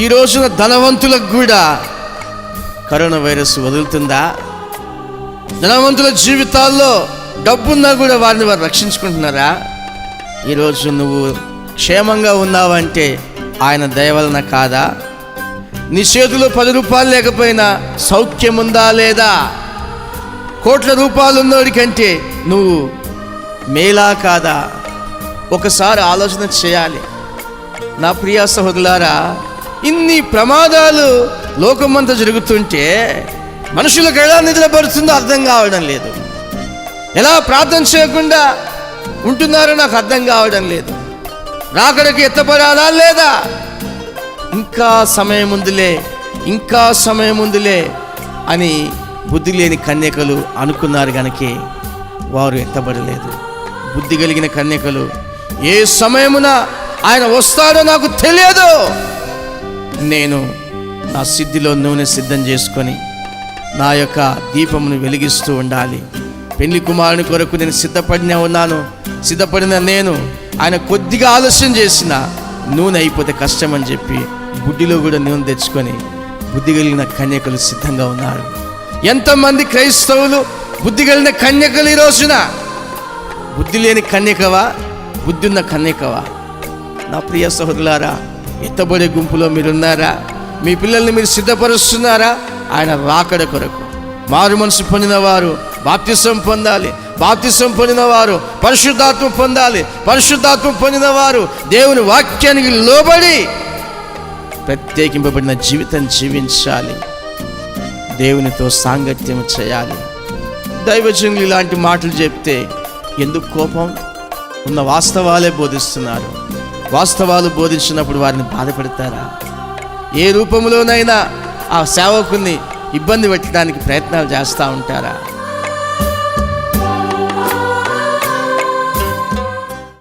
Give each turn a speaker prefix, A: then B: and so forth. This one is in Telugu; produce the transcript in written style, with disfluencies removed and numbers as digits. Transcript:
A: ఈ రోజున ధనవంతులకు కూడా కరోనా వైరస్ వదులుతుందా? ధనవంతుల జీవితాల్లో డబ్బున్నా కూడా వారిని వారు రక్షించుకుంటున్నారా? ఈరోజు నువ్వు క్షేమంగా ఉన్నావంటే ఆయన దయ వలన కాదా? నీ చేతిలో 10 రూపాయలు లేకపోయినా సౌఖ్యం ఉందా లేదా? కోట్ల రూపాయలు ఉన్నోడి కంటే నువ్వు మేలా కాదా? ఒకసారి ఆలోచన చేయాలి. నా ప్రియ సహోదరులారా, ఇన్ని ప్రమాదాలు లోకమంతా జరుగుతుంటే మనుషులకు ఎలా నిద్రపడుతుందో అర్థం కావడం లేదు. ఎలా ప్రార్థన చేయకుండా ఉంటున్నారో నాకు అర్థం కావడం లేదు. రాకడకి ఎత్తపడాలా లేదా? ఇంకా సమయం ఉందిలే అని బుద్ధి లేని కన్యకలు అనుకున్నారు కనుక వారు ఎత్తబడలేదు. బుద్ధి కలిగిన కన్యకలు ఏ సమయమున ఆయన వస్తాడో నాకు తెలియదు, నేను నా సిద్ధిలో నూనె సిద్ధం చేసుకొని నా యొక్క దీపమును వెలిగిస్తూ ఉండాలి. పెళ్లి కుమారుని కొరకు నేను సిద్ధపడిన నేను ఆయన కొద్దిగా ఆలస్యం చేసిన నూనె అయిపోతే కష్టం అని చెప్పి బుడ్డిలో కూడా నూనె తెచ్చుకొని బుద్ధి కలిగిన కన్యకలు సిద్ధంగా ఉన్నారు. ఎంతమంది క్రైస్తవులు బుద్ధి కలిగిన కన్యకలు ఈ రోజున బుద్ధి లేని కన్యకవా, బుద్ధి ఉన్న కన్యకవా? నా ప్రియ సహోదరులారా, ఎత్తబడే గుంపులో మీరున్నారా? మీ పిల్లల్ని మీరు సిద్ధపరుస్తున్నారా? ఆయన రాకడ కొరకు. మారు మనసు పొందిన వారు బాప్తిసం పొందాలి, బాప్తిసం పొందిన వారు పరిశుద్ధాత్మ పొందాలి, పరిశుద్ధాత్మ పొందిన వారు దేవుని వాక్యానికి లోబడి ప్రత్యేకింపబడిన జీవితం జీవించాలి, దేవునితో సాంగత్యం చేయాలి. దైవజనులు ఇలాంటి మాటలు చెప్తే ఎందుకు కోపం? ఉన్న వాస్తవాలే బోధిస్తున్నారు. వాస్తవాలు బోధించినప్పుడు వారిని బాధపెడతారా? ఏ రూపంలోనైనా ఆ సేవకుని ఇబ్బంది పెట్టడానికి ప్రయత్నాలు చేస్తూ ఉంటారా?